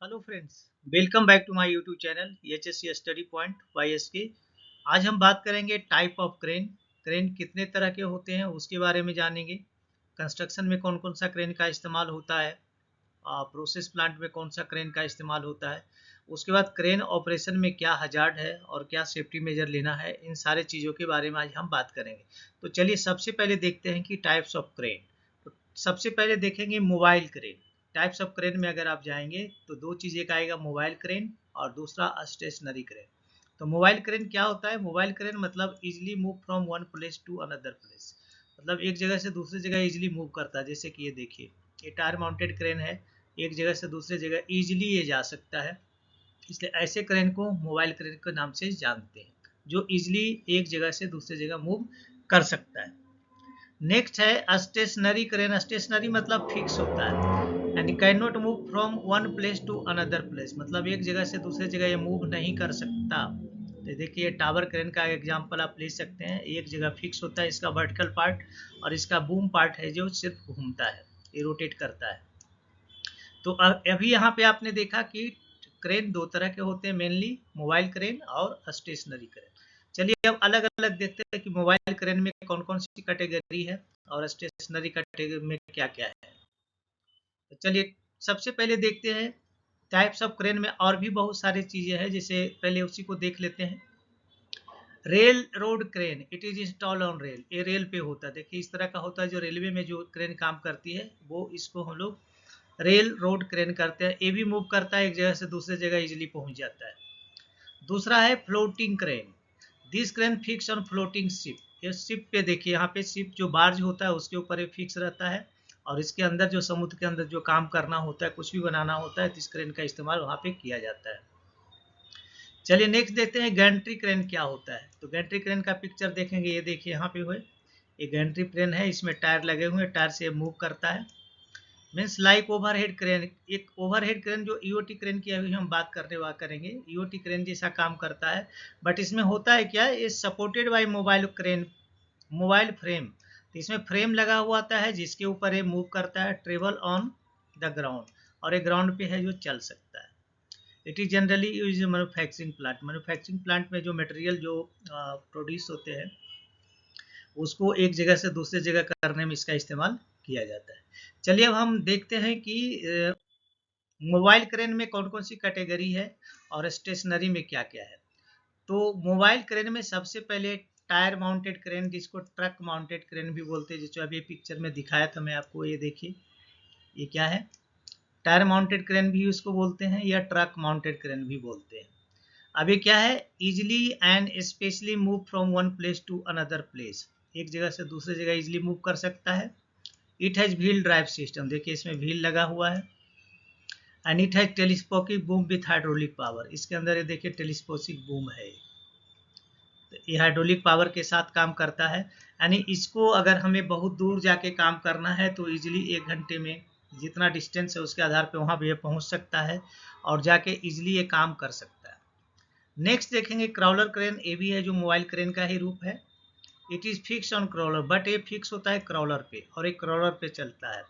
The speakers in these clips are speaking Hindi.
Hello friends, welcome back to my YouTube channel HSC study point YSK। आज हम बात करेंगे टाइप ऑफ क्रेन। क्रेन कितने तरह के होते हैं उसके बारे में जानेंगे। कंस्ट्रक्शन में कौन कौन सा क्रेन का इस्तेमाल होता है, प्रोसेस प्लांट में कौन सा क्रेन का इस्तेमाल होता है, उसके बाद क्रेन ऑपरेशन में क्या हजार्ड है और क्या सेफ्टी मेजर लेना है, इन सारे चीज़ों के बारे में आज हम बात करेंगे। तो चलिए सबसे पहले देखते हैं कि टाइप्स ऑफ क्रेन। तो सबसे पहले देखेंगे mobile crane. Types of crane में अगर आप जाएंगे तो दो चीज़, एक आएगा मोबाइल क्रेन और दूसरा स्टेशनरी क्रेन। तो मोबाइल क्रेन क्या होता है? मोबाइल क्रेन मतलब easily move from one place to another place, मतलब एक जगह से दूसरी जगह इजिली मूव करता है। जैसे कि ये देखिए, ये टायर माउंटेड क्रेन है, एक जगह से दूसरी जगह इजिली ये जा सकता है, इसलिए ऐसे क्रेन को मोबाइल क्रेन के नाम से जानते हैं, जो इजिली एक जगह से दूसरी जगह मूव कर सकता है। नेक्स्ट है स्टेशनरी क्रेन। स्टेशनरी मतलब फिक्स होता है, यानी can not move from one place to another place, मतलब एक जगह से दूसरी जगह ये मूव नहीं कर सकता। तो देखिए टावर क्रेन का एग्जांपल आप ले सकते हैं, एक जगह फिक्स होता है, इसका वर्टिकल पार्ट और इसका बूम पार्ट है जो सिर्फ घूमता है, ये रोटेट करता है। तो अभी यहाँ पे आपने देखा कि क्रेन दो तरह के होते हैं, मेनली मोबाइल क्रेन और स्टेशनरी क्रेन। चलिए अब अलग अलग देखते हैं कि मोबाइल क्रेन में कौन कौन सी कैटेगरी है और स्टेशनरी कैटेगरी में क्या क्या है। तो चलिए सबसे पहले देखते हैं टाइप्स ऑफ क्रेन में और भी बहुत सारी चीजें हैं, जैसे पहले उसी को देख लेते हैं। Rail road crane, it is install on rail, ये रेल पे होता है। देखिए इस तरह का होता है, जो रेलवे में जो क्रेन काम करती है वो, इसको हम लोग रेल रोड क्रेन करते हैं। ये भी मूव करता है, एक जगह से दूसरे जगह इजिली पहुंच जाता है। दूसरा है floating crane. This crane fix on floating ship, ये शिप पे देखिए, यहाँ पे शिप जो बार्ज होता है उसके ऊपर ये फिक्स रहता है, और इसके अंदर जो समुद्र के अंदर जो काम करना होता है, कुछ भी बनाना होता है, तो इस क्रेन का इस्तेमाल वहाँ पे किया जाता है। चलिए नेक्स्ट देखते हैं गैंट्री क्रेन क्या होता है। तो गैंट्री क्रेन का पिक्चर देखेंगे, ये देखिए यहाँ पे हुए, ये गैंट्री क्रेन है, इसमें टायर लगे हुए हैं, टायर से मूव करता है। मीन्स लाइक ओवरहेड क्रेन, एक ओवरहेड क्रेन जो ईओटी क्रेन की अभी हम बात करेंगे, ईओटी क्रेन जैसा काम करता है। बट इसमें होता है क्या, ये supported by mobile crane, mobile frame. तो इसमें फ्रेम लगा हुआ आता है जिसके ऊपर ये मूव करता है, ट्रेवल ऑन द ग्राउंड, और एक ग्राउंड पे है जो चल सकता है। It is generally use manufacturing plant, manufacturing plant में जो मटेरियल जो प्रोड्यूस होते हैं उसको एक जगह से दूसरी जगह करने में इसका इस्तेमाल किया जाता है। चलिए अब हम देखते हैं कि मोबाइल क्रेन में कौन कौन सी कैटेगरी है और स्टेशनरी में क्या क्या है। तो मोबाइल क्रेन में सबसे पहले टायर माउंटेड क्रेन, जिसको ट्रक माउंटेड क्रेन भी बोलते हैं, जिसको अभी पिक्चर में दिखाया था मैं आपको, ये देखिए ये क्या है, टायर माउंटेड क्रेन भी उसको बोलते हैं या ट्रक माउंटेड क्रेन भी बोलते हैं। अभी क्या है, easily and specially move from one place to another place, एक जगह से दूसरी जगह इजिली मूव कर सकता है। It has wheel drive system, देखिए इसमें व्हील लगा हुआ है। And it has telescopic boom with hydraulic power, इसके अंदर ये देखिए टेलीस्कोपिक बूम है, तो ये हाइड्रोलिक पावर के साथ काम करता है। यानी इसको अगर हमें बहुत दूर जाके काम करना है तो इजिली 1 घंटे में जितना डिस्टेंस है उसके आधार पे वहाँ भी ये पहुँच सकता है और जाके इजिली ये काम कर सकता है। नेक्स्ट देखेंगे क्रॉलर क्रेन, ये भी है जो मोबाइल क्रेन का ही रूप है। It is fix on crawler, but ये फिक्स होता है क्रॉलर पे और एक क्रॉलर पे चलता है।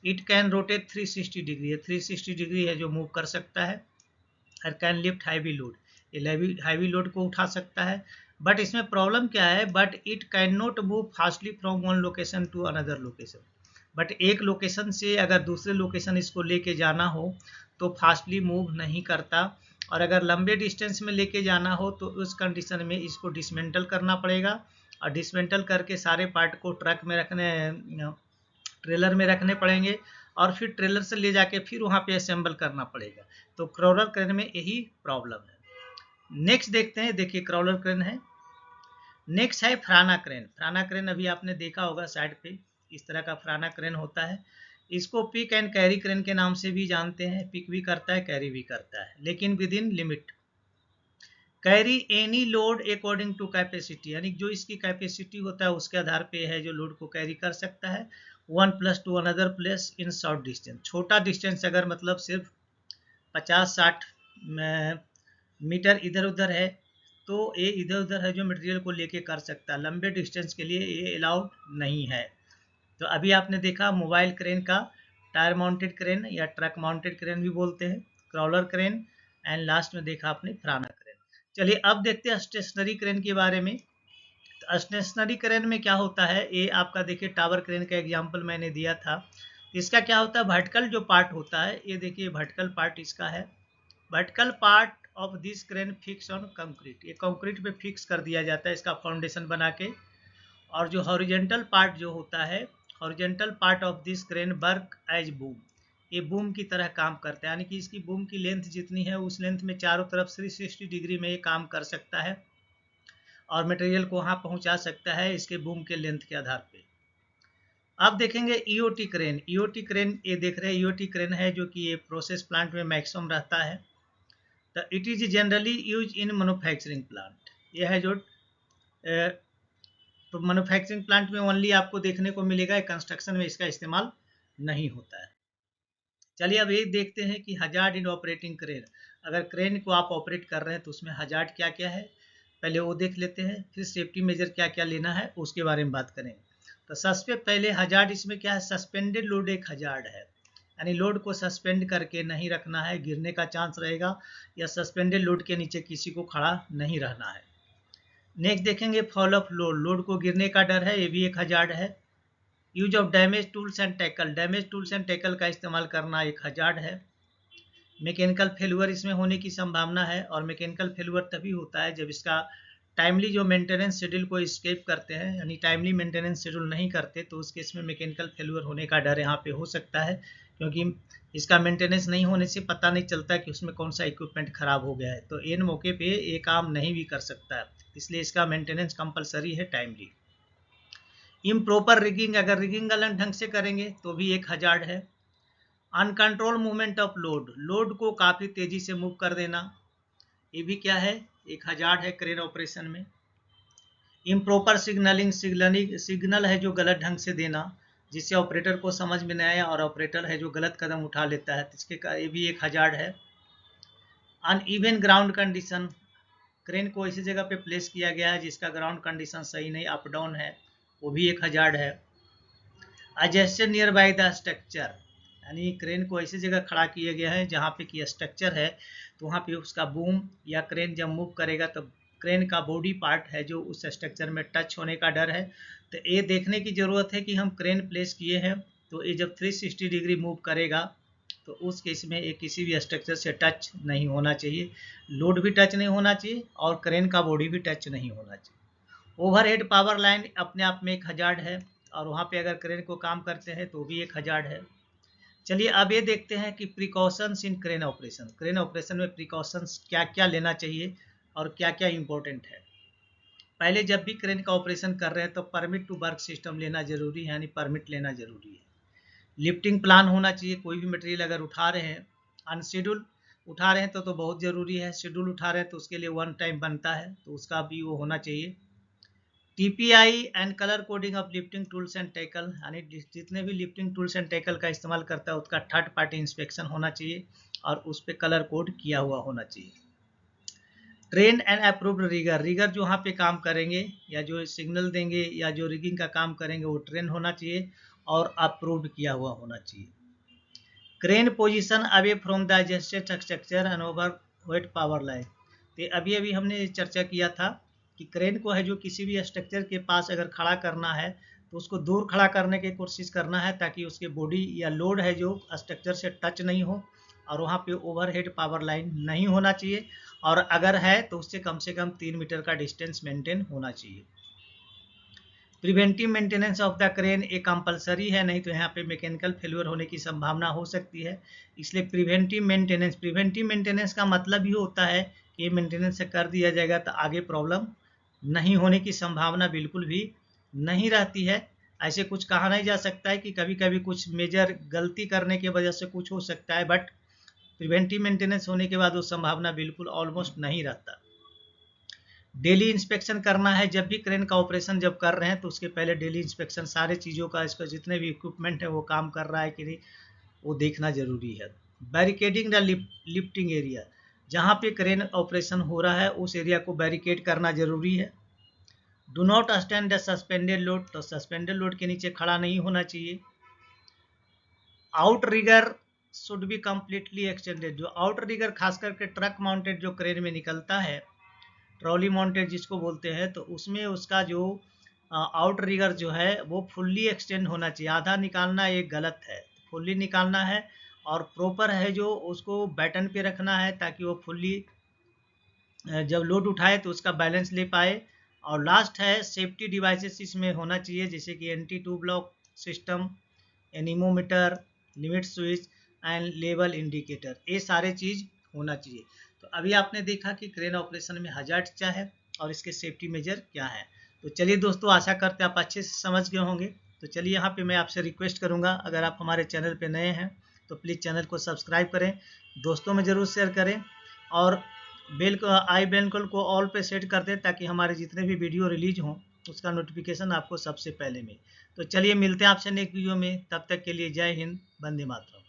It can rotate 360 degree, 360 degree है जो मूव कर सकता है। और कैन लिफ्ट हैवी लोड, ये हैवी लोड को उठा सकता है। बट इसमें प्रॉब्लम क्या है, but it can not move fastly from one location to another location, but एक लोकेशन से अगर दूसरे लोकेशन इसको लेके जाना हो तो फास्टली मूव नहीं करता, और अगर लंबे डिस्टेंस में लेके जाना हो तो उस कंडीशन में इसको डिसमेंटल करना पड़ेगा, और डिसमेंटल करके सारे पार्ट को ट्रक में रखने, ट्रेलर में रखने पड़ेंगे, और फिर ट्रेलर से ले जाके फिर वहाँ पे असेंबल करना पड़ेगा। तो क्रॉलर क्रेन में यही प्रॉब्लम है। नेक्स्ट देखते हैं, देखिए क्रॉलर क्रेन है। नेक्स्ट है फ्राना क्रेन। फ्राना क्रेन अभी आपने देखा होगा साइड पे, इस तरह का फ्राना क्रेन होता है। इसको पिक एंड कैरी क्रेन के नाम से भी जानते हैं, पिक भी करता है कैरी भी करता है, लेकिन within limit. Carry any load according to capacity, यानी जो इसकी कैपेसिटी होता है उसके आधार पे है जो लोड को कैरी कर सकता है। One plus two another place in short distance, छोटा डिस्टेंस अगर मतलब सिर्फ 50-60 मीटर इधर उधर है तो ये इधर उधर है जो मटेरियल को लेके कर सकता है, लंबे डिस्टेंस के लिए ये अलाउड नहीं है। तो अभी आपने देखा मोबाइल क्रेन का टायर माउंटेड क्रेन या ट्रक माउंटेड क्रेन भी बोलते हैं, क्रॉलर क्रेन एंड लास्ट में देखा आपने फ्राना क्रेन। चलिए अब देखते हैं स्टेशनरी क्रेन के बारे में। तो स्टेशनरी क्रेन में क्या होता है, ये आपका देखिए टावर क्रेन का एग्जांपल मैंने दिया था। इसका क्या होता है, वर्टिकल जो पार्ट होता है, ये देखिए वर्टिकल पार्ट इसका है। Vertical part of this crane fix on concrete, ये कंक्रीट पे फिक्स कर दिया जाता है इसका फाउंडेशन बना के। और जो हॉरिजेंटल पार्ट जो होता है, horizontal part of this crane work as boom, ये बूम की तरह काम करता है, यानी कि इसकी बूम की लेंथ जितनी है उस लेंथ में चारों तरफ 360 डिग्री में ये काम कर सकता है और मटेरियल को वहाँ पहुँचा सकता है इसके बूम के लेंथ के आधार पे। अब देखेंगे ईओटी क्रेन। ईओटी क्रेन ये देख रहे हैं, ईओटी क्रेन है जो कि ये प्रोसेस प्लांट में मैक्सिमम रहता है। तो it is generally use in manufacturing plant, ये है जो तो मैन्युफैक्चरिंग प्लांट में ओनली आपको देखने को मिलेगा, कंस्ट्रक्शन में इसका इस्तेमाल नहीं होता है। चलिए अब ये देखते हैं कि हजार्ड इन ऑपरेटिंग क्रेन, अगर क्रेन को आप ऑपरेट कर रहे हैं तो उसमें हजार्ड क्या क्या है, पहले वो देख लेते हैं, फिर सेफ्टी मेजर क्या क्या लेना है उसके बारे में बात करेंगे। तो सबसे पहले हजार्ड इसमें क्या है, सस्पेंडेड लोड एक हजार्ड है, यानी लोड को सस्पेंड करके नहीं रखना है, गिरने का चांस रहेगा, या सस्पेंडेड लोड के नीचे किसी को खड़ा नहीं रहना है। नेक्स्ट देखेंगे फॉल ऑफ लोड, लोड को गिरने का डर है, ये भी एक हजार्ड है। Use of damage tools and tackle, damage tools and tackle का इस्तेमाल करना एक हजार्ड है। मैकेनिकल फेल्यूर इसमें होने की संभावना है, और मैकेनिकल फेल्यूर तभी होता है जब इसका टाइमली जो मेंटेनेंस शेड्यूल को स्केप करते हैं, यानी टाइमली मेंटेनेंस शेड्यूल नहीं करते, तो उस केस में मैकेनिकल फेल्यूर होने का डर यहाँ पे हो सकता है, क्योंकि इसका मेंटेनेंस नहीं होने से पता नहीं चलता कि उसमें कौन सा इक्विपमेंट खराब हो गया है, तो इन मौके पे ये काम नहीं भी कर सकता है, इसलिए इसका मेंटेनेंस कंपलसरी है टाइमली। इम्प्रॉपर रिगिंग, अगर रिगिंग गलत ढंग से करेंगे तो भी एक हजार्ड है। Uncontrol movement of load, load को काफ़ी तेज़ी से मूव कर देना, ये भी क्या है, एक हजार्ड है क्रेन ऑपरेशन में। इम्प्रॉपर सिग्नलिंग, सिग्नल है जो गलत ढंग से देना, जिससे ऑपरेटर को समझ में नहीं आया और ऑपरेटर है जो गलत कदम उठा लेता है, इसके ये भी एक हजार्ड है। अनइवन ग्राउंड कंडीशन, क्रेन को ऐसी जगह पे प्लेस किया गया है जिसका ग्राउंड कंडीशन सही नहीं, अप डाउन है, वो भी एक हजार्ड है। Adjusted near by the structure, यानी क्रेन को ऐसी जगह खड़ा किया गया है जहाँ पे कि स्ट्रक्चर है, तो वहाँ पे उसका बूम या क्रेन जब मूव करेगा तो क्रेन का बॉडी पार्ट है जो उस स्ट्रक्चर में टच होने का डर है। तो ये देखने की ज़रूरत है कि हम क्रेन प्लेस किए हैं तो ये जब 360 डिग्री मूव करेगा तो उस केस में ये किसी भी स्ट्रक्चर से टच नहीं होना चाहिए, लोड भी टच नहीं होना चाहिए और क्रेन का बॉडी भी टच नहीं होना चाहिए। ओवरहेड पावर लाइन अपने आप में एक हजार्ड है, और वहाँ पे अगर क्रेन को काम करते हैं तो भी एक हजार्ड है। चलिए अब ये देखते हैं कि प्रिकॉशंस इन क्रेन ऑपरेशन, क्रेन ऑपरेशन में प्रिकॉशंस क्या क्या लेना चाहिए और क्या क्या इंपॉर्टेंट है। पहले जब भी क्रेन का ऑपरेशन कर रहे हैं तो परमिट टू वर्क सिस्टम लेना जरूरी है, यानी परमिट लेना जरूरी है। लिफ्टिंग प्लान होना चाहिए, कोई भी मटेरियल अगर उठा रहे हैं, अनशेड्यूल उठा रहे हैं तो बहुत ज़रूरी है, शेड्यूल उठा रहे हैं तो उसके लिए वन टाइम बनता है, तो उसका भी वो होना चाहिए। TPI and colour coding of lifting tools and tackle, यानी जितने भी लिफ्टिंग टूल्स एंड टैकल का इस्तेमाल करता है उसका थर्ड पार्टी इंस्पेक्शन होना चाहिए और उस पर कलर कोड किया हुआ होना चाहिए। Train and approved rigger, rigger जो वहाँ पे काम करेंगे या जो सिग्नल देंगे या जो रिगिंग का काम करेंगे वो ट्रेन होना चाहिए और अप्रूव्ड किया हुआ होना चाहिए। Crane position away from the adjusted structure and over weight power line, तो अभी अभी हमने चर्चा किया था कि क्रेन को है जो किसी भी स्ट्रक्चर के पास अगर खड़ा करना है तो उसको दूर खड़ा करने की कोशिश करना है ताकि उसके बॉडी या लोड है जो स्ट्रक्चर से टच नहीं हो, और वहाँ पे ओवरहेड पावर लाइन नहीं होना चाहिए, और अगर है तो उससे कम से कम 3 मीटर का डिस्टेंस मेंटेन होना चाहिए। Preventive maintenance of the crane एक कंपलसरी है, नहीं तो यहाँ पे मैकेनिकल फेल्यूर होने की संभावना हो सकती है, इसलिए प्रिवेंटिव मेंटेनेंस का मतलब ही होता है कि ये मेंटेनेंस कर दिया जाएगा तो आगे प्रॉब्लम नहीं होने की संभावना बिल्कुल भी नहीं रहती है। ऐसे कुछ कहा नहीं जा सकता है कि कभी कभी कुछ मेजर गलती करने की वजह से कुछ हो सकता है, बट प्रिवेंटिव मेंटेनेंस होने के बाद वो संभावना बिल्कुल ऑलमोस्ट नहीं रहता। डेली इंस्पेक्शन करना है, जब भी क्रेन का ऑपरेशन जब कर रहे हैं तो उसके पहले डेली इंस्पेक्शन सारे चीज़ों का, इसका जितने भी इक्विपमेंट है वो काम कर रहा है कि नहीं वो देखना जरूरी है। बैरिकेडिंग द लिफ्टिंग एरिया, जहाँ पे क्रेन ऑपरेशन हो रहा है उस एरिया को बैरिकेड करना जरूरी है। Do not stand the suspended load, तो सस्पेंडेड लोड के नीचे खड़ा नहीं होना चाहिए। Outrigger should be completely extended. जो आउटर रिगर खास करके ट्रक माउंटेड जो क्रेन में निकलता है, ट्रॉली माउंटेड जिसको बोलते हैं, तो उसमें उसका जो आउटर रिगर जो है वो फुल्ली एक्सटेंड होना चाहिए। आधा निकालना ये गलत है, फुल्ली निकालना है। और प्रॉपर है जो उसको बैटन पे रखना है ताकि वो फुल्ली जब लोड उठाए तो उसका बैलेंस ले पाए। और लास्ट है सेफ्टी डिवाइसेस इसमें होना चाहिए, जैसे कि anti two block system, anemometer, limit switch and level indicator, ये सारे चीज़ होना चाहिए। तो अभी आपने देखा कि क्रेन ऑपरेशन में हजार्ड क्या है और इसके सेफ्टी मेजर क्या है। तो चलिए दोस्तों, आशा करते हैं आप अच्छे से समझ गए होंगे। तो चलिए यहाँ पे मैं आपसे रिक्वेस्ट करूँगा, अगर आप हमारे चैनल पे नए हैं तो प्लीज़ चैनल को सब्सक्राइब करें, दोस्तों में ज़रूर शेयर करें, और बेल को आई बेल को ऑल पे सेट कर दें ताकि हमारे जितने भी वीडियो रिलीज हों उसका नोटिफिकेशन आपको सबसे पहले मिले। तो चलिए मिलते हैं आपसे नेक्स्ट वीडियो में, तब तक के लिए जय हिंद, वंदे मातरम।